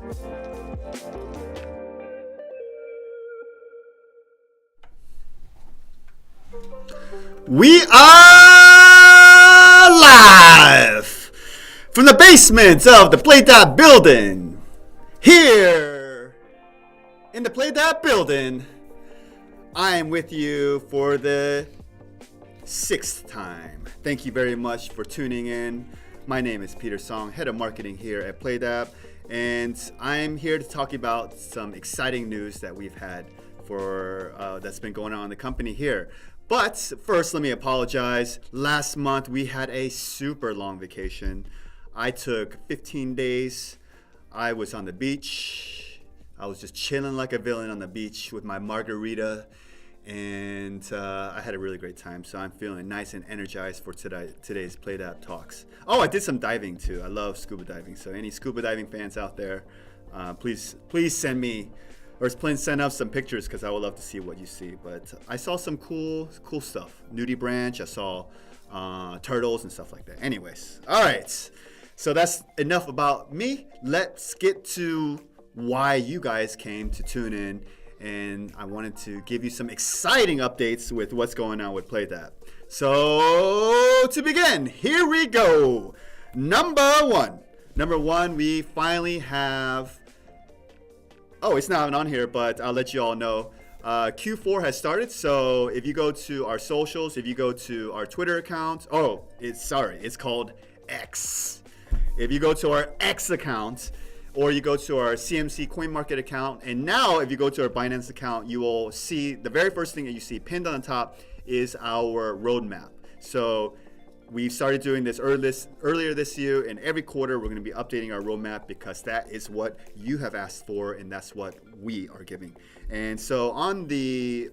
We are live from the basement of the Playdapp building. Here in the Playdapp building, I am with you for the 6th time. Thank you very much for tuning in. My name is Peter Song, head of marketing here at Playdapp, and I'm here to talk about some exciting news that we've had for that's been going on in the company here. But first, let me apologize. Last month, we had a super long vacation. I took 15 days. I was on the beach. I was just chilling like a villain on the beach with my margarita. And I had a really great time. So I'm feeling nice and energized for today's Playdapp Talks. Oh, I did some diving too. I love scuba diving. So any scuba diving fans out there, please send me or please send up some pictures because I would love to see what you see. But I saw some cool stuff. Nudie Branch. I saw turtles and stuff like that. Anyways, all right. So that's enough about me. Let's get to why you guys came to tune in. And I wanted to give you some exciting updates with what's going on with Playdapp. So to begin, here we go. Number one, we finally have. Oh, it's not on here, but I'll let you all know. Q4 has started, so if you go to our socials, if you go to our Twitter account, it's called X. If you go to our X account, or you go to our CMC Coin Market account, and now if you go to our Binance account, you will see the very first thing that you see pinned on the top is our roadmap. So we started doing this earlier this year, and every quarter we're going to be updating our roadmap because that is what you have asked for, and that's what we are giving. And so we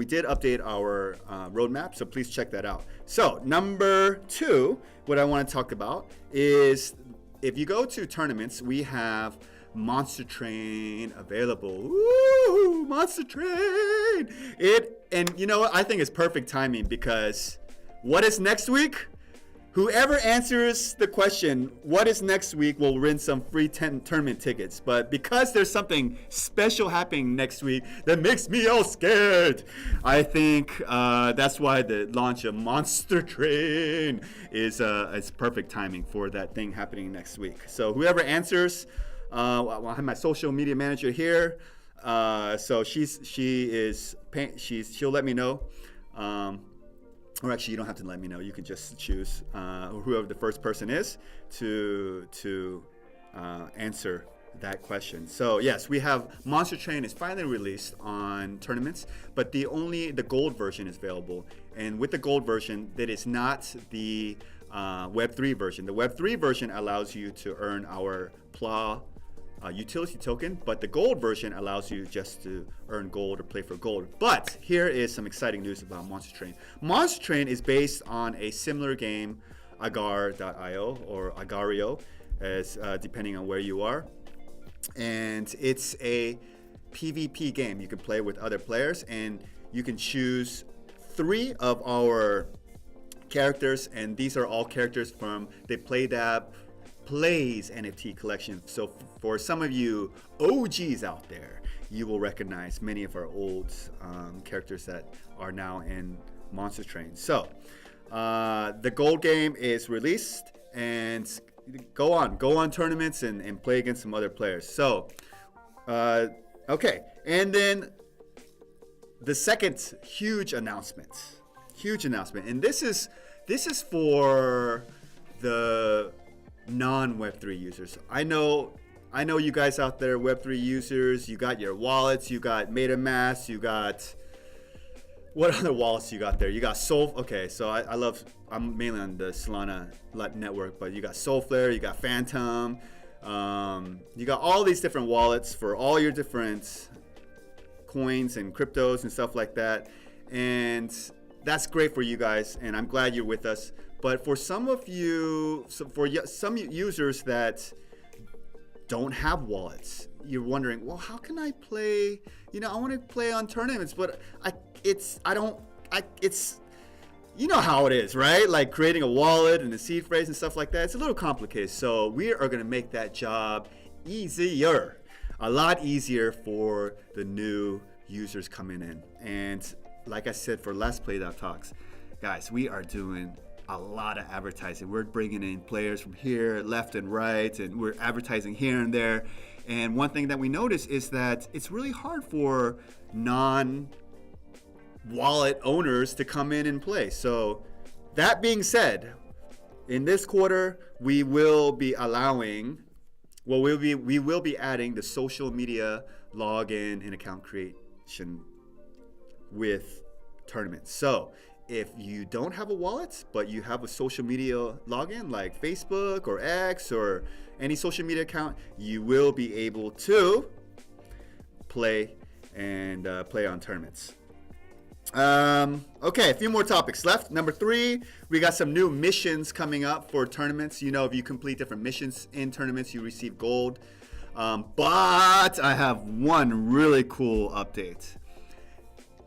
did update our roadmap, so please check that out. So number 2, what I want to talk about is if you go to tournaments, we have Monster Train available. Woo! Monster Train! And you know what? I think it's perfect timing because what is next week? Whoever answers the question, what is next week, will win some free tournament tickets. But because there's something special happening next week that makes me all scared, I think that's why the launch of Monster Train is perfect timing for that thing happening next week. So whoever answers, I have my social media manager here. So she'll let me know. Or actually, you don't have to let me know. You can just choose whoever the first person is to answer that question. So yes, we have Monster Train is finally released on tournaments, but the gold version is available. And with the gold version, that is not the Web3 version. The Web3 version allows you to earn our PLA utility token, but the gold version allows you just to earn gold or play for gold. But here is some exciting news about Monster Train. Monster Train is based on a similar game, agar.io or Agario, as depending on where you are. And it's a PvP game. You can play with other players, and you can choose 3 of our characters, and these are all characters from the Playdapp Plays NFT collection. So for some of you OGs out there, you will recognize many of our old characters that are now in Monster Train. So the gold game is released, and go on tournaments and play against some other players. So okay, and then the second huge announcement, and this is for the non-Web3 users. I know you guys out there, Web3 users, you got your wallets, you got MetaMask, you got, what other wallets you got there? You got Soul. Okay, so I'm mainly on the Solana network, but you got Soulflare, you got Phantom, you got all these different wallets for all your different coins and cryptos and stuff like that. And that's great for you guys, and I'm glad you're with us. But for some of you, some users that don't have wallets, you're wondering, well, how can I play? I want to play on tournaments, but you know how it is, right? Like creating a wallet and a seed phrase and stuff like that. It's a little complicated. So we are going to make that job a lot easier for the new users coming in. And like I said for last Playdapp Talks, guys, we are doing a lot of advertising. We're bringing in players from here, left and right, and we're advertising here and there. And one thing that we notice is that it's really hard for non-wallet owners to come in and play. So that being said, in this quarter, we will be adding the social media login and account creation with tournaments. So if you don't have a wallet, but you have a social media login like Facebook or X or any social media account, you will be able to play on tournaments. Okay, a few more topics left. Number 3, we got some new missions coming up for tournaments. If you complete different missions in tournaments, you receive gold. But I have one really cool update.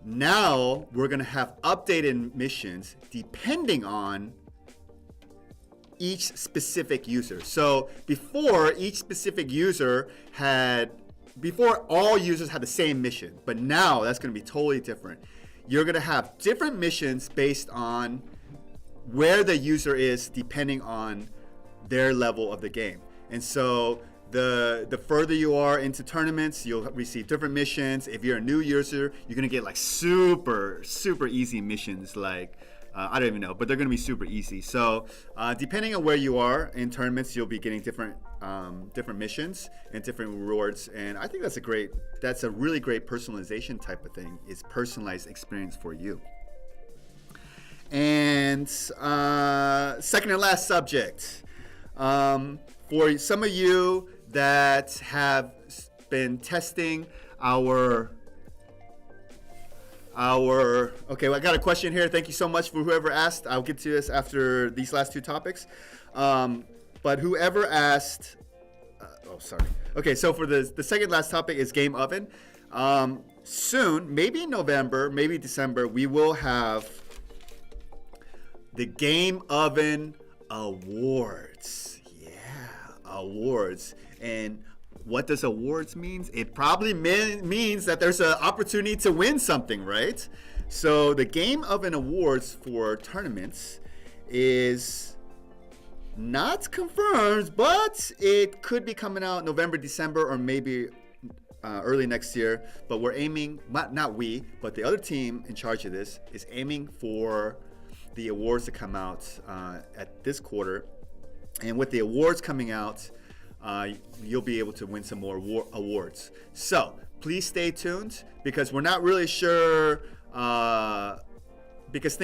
Now we're going to have updated missions depending on each specific user. So before all users had the same mission, but now that's going to be totally different. You're going to have different missions based on where the user is depending on their level of the game. And so the further you are into tournaments, you'll receive different missions. If you're a new user, you're going to get like super easy missions like I don't even know, but they're going to be super easy. So depending on where you are in tournaments, you'll be getting different missions and different rewards. And I think that's a really great personalization type of thing. It's personalized experience for you. And second and last subject. For some of you that have been testing okay, well, I got a question here. Thank you so much for whoever asked. I'll get to this after these last 2 topics. But whoever asked, Okay, so for the second last topic is Game Oven. Soon, maybe in November, maybe December, we will have the Game Oven Awards. Yeah, awards. And what does awards mean? It probably means that there's an opportunity to win something, right? So the Game Oven Awards for tournaments is not confirmed, but it could be coming out November, December, or maybe early next year. But we're aiming, not we, but the other team in charge of this is aiming for the awards to come out at this quarter. And with the awards coming out, you'll be able to win some more awards. So please stay tuned because we're not really sure because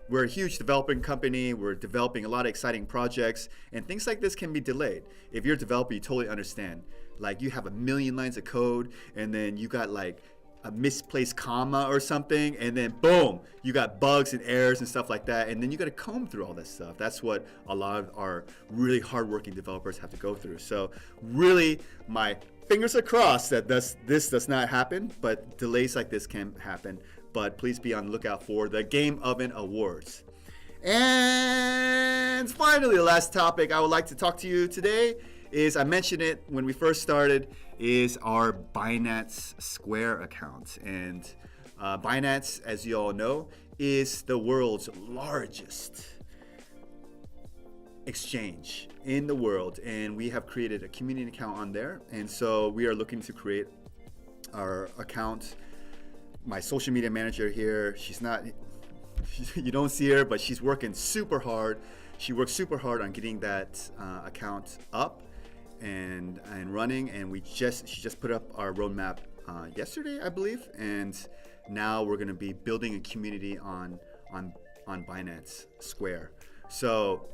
we're a huge developing company. We're developing a lot of exciting projects, and things like this can be delayed. If you're a developer, you totally understand. Like you have a million lines of code, and then you got like a misplaced comma or something, and then boom, you got bugs and errors and stuff like that, and then you got to comb through all that stuff. That's what a lot of our really hardworking developers have to go through. So really, my fingers are crossed that this does not happen, but delays like this can happen. But please be on the lookout for the Game Oven Awards. And finally, the last topic I would like to talk to you today is, I mentioned it when we first started, is our Binance Square account. And Binance, as you all know, is the world's largest exchange in the world. And we have created a community account on there. And so we are looking to create our account. My social media manager here, you don't see her, but she's working super hard. She works super hard on getting that account up and running, and she just put up our roadmap yesterday, I believe, and now we're going to be building a community on Binance Square. So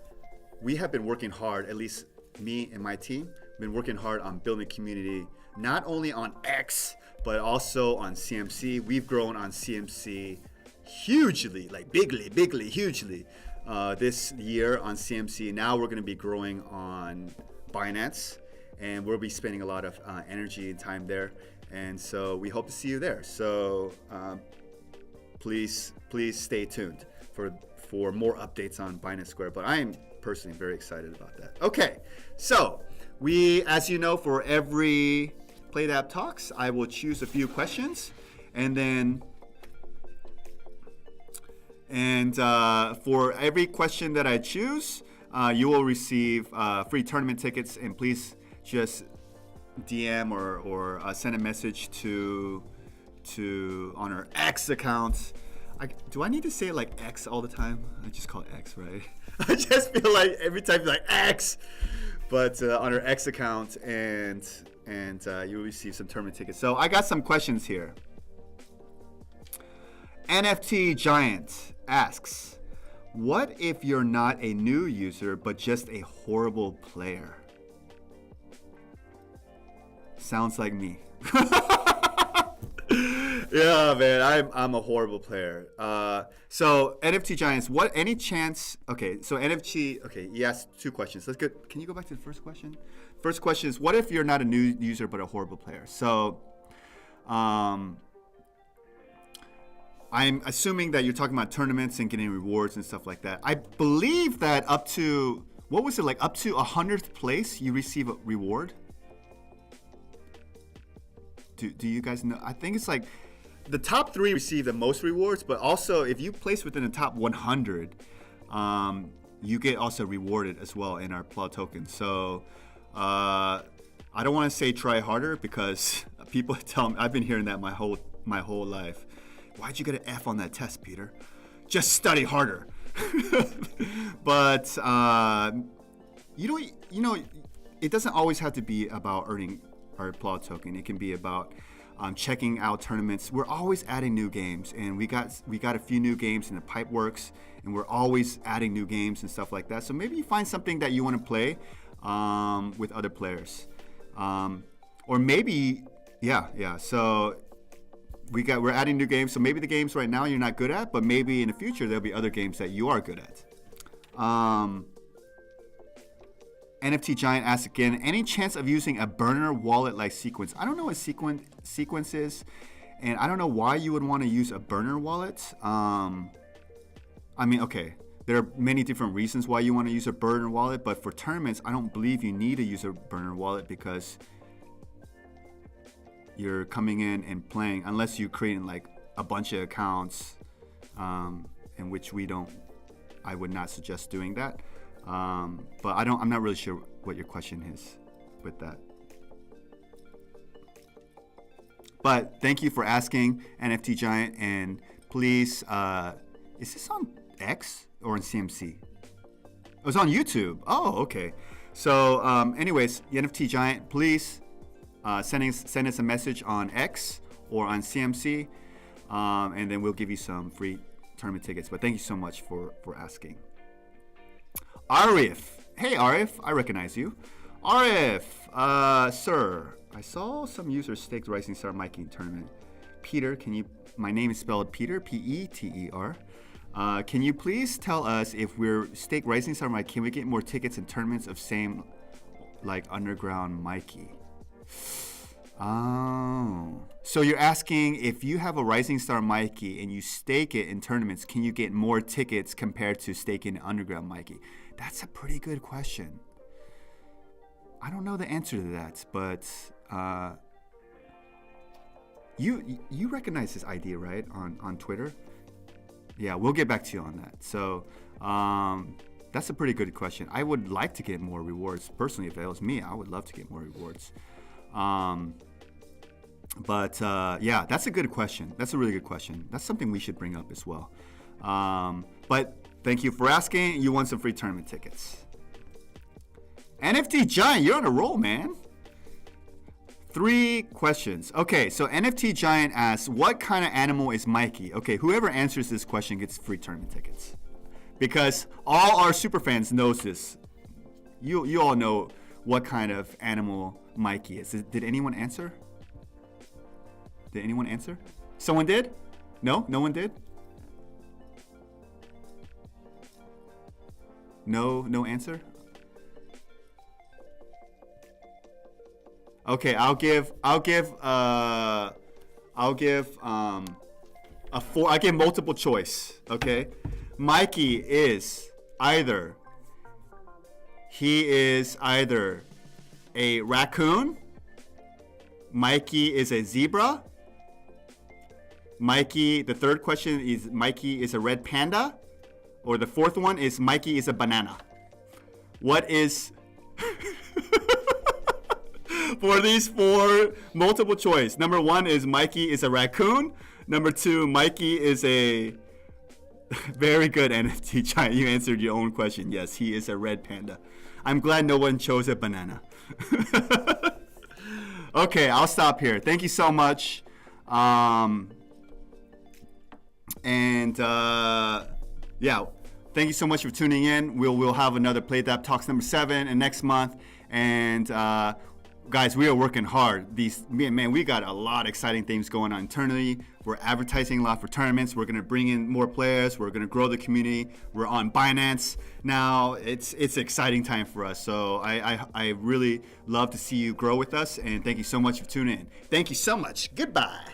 we have been working hard, at least me and my team, been working hard on building a community, not only on X, but also on CMC. We've grown on CMC hugely, like bigly, hugely this year on CMC. Now we're going to be growing on Binance, and we'll be spending a lot of energy and time there. And so we hope to see you there. So please stay tuned for more updates on Binance Square. But I am personally very excited about that. Okay, so we, as you know, for every Playdapp Talks, I will choose a few questions, and then for every question that I choose, you will receive free tournament tickets. And please just DM or send a message to on our X account. Do I need to say it like X all the time? I just call it X, right? I just feel like every time like X, but on our X account, and you'll receive some tournament tickets. So I got some questions here. NFT Giant asks, what if you're not a new user but just a horrible player? Sounds like me. Yeah, man, I'm a horrible player. So NFT Giants, any chance? Okay, so NFT. Okay, you asked two questions. Let's go. Can you go back to the first question? First question is, what if you're not a new user but a horrible player? So, I'm assuming that you're talking about tournaments and getting rewards and stuff like that. I believe that up to, what was it, like up to 100th place, you receive a reward. Do you guys know? I think it's like the top 3 receive the most rewards, but also if you place within the top 100, you get also rewarded as well in our Plow token. So I don't want to say try harder, because people tell me, I've been hearing that my whole life. Why'd you get an F on that test, Peter? Just study harder. But you know, it doesn't always have to be about earning our Plow token. It can be about checking out tournaments. We're always adding new games, and we got a few new games in the pipe works, and we're always adding new games and stuff like that. So maybe you find something that you want to play with other players, or maybe So we're adding new games. So maybe the games right now you're not good at, but maybe in the future there'll be other games that you are good at. NFT Giant asks again, any chance of using a burner wallet-like sequence? I don't know what sequence is, and I don't know why you would want to use a burner wallet. I mean, okay, there are many different reasons why you want to use a burner wallet, but for tournaments, I don't believe you need to use a burner wallet, because you're coming in and playing, unless you're creating like a bunch of accounts, in which I would not suggest doing that. But I'm not really sure what your question is with that. But thank you for asking, NFT Giant, and please, is this on X or on CMC? It was on YouTube. Oh, okay. So, anyways, NFT Giant, please send us a message on X or on CMC, and then we'll give you some free tournament tickets. But thank you so much for asking. Arif. Hey, Arif. I recognize you. Arif, sir, I saw some users staked Rising Star Mikey tournament. Peter, my name is spelled Peter, Peter. Can you please tell us, if we're staked Rising Star Mikey, can we get more tickets in tournaments of same like Underground Mikey? Oh. So you're asking, if you have a Rising Star Mikey and you stake it in tournaments, can you get more tickets compared to staking Underground Mikey? That's a pretty good question. I don't know the answer to that, but you recognize this idea, right, on Twitter? Yeah, we'll get back to you on that. So that's a pretty good question. I would like to get more rewards. Personally, if it was me, I would love to get more rewards. But yeah, that's a good question. That's a really good question. That's something we should bring up as well. But thank you for asking. You won some free tournament tickets. NFT Giant, you're on a roll, man. 3 questions. Okay, so NFT Giant asks, what kind of animal is Mikey? Okay, whoever answers this question gets free tournament tickets, because all our super fans knows this. You all know what kind of animal Mikey is. Did anyone answer? Did anyone answer? Someone did? No? No one did? No answer? Okay, I'll give multiple choice. Okay, Mikey is either a raccoon, Mikey is a zebra, Mikey, the third question is Mikey is a red panda, or the fourth one is Mikey is a banana. What is for these four multiple choice? Number one is Mikey is a raccoon. Number two, Mikey is a very good NFT giant. You answered your own question. Yes, he is a red panda. I'm glad no one chose a banana. Okay, I'll stop here. Thank you so much. Yeah, thank you so much for tuning in. We'll have another Playdapp Talks number 7 and next month. And guys, we are working hard. We got a lot of exciting things going on internally. We're advertising a lot for tournaments. We're gonna bring in more players. We're gonna grow the community. We're on Binance now. It's an exciting time for us. So I really love to see you grow with us. And thank you so much for tuning in. Thank you so much. Goodbye.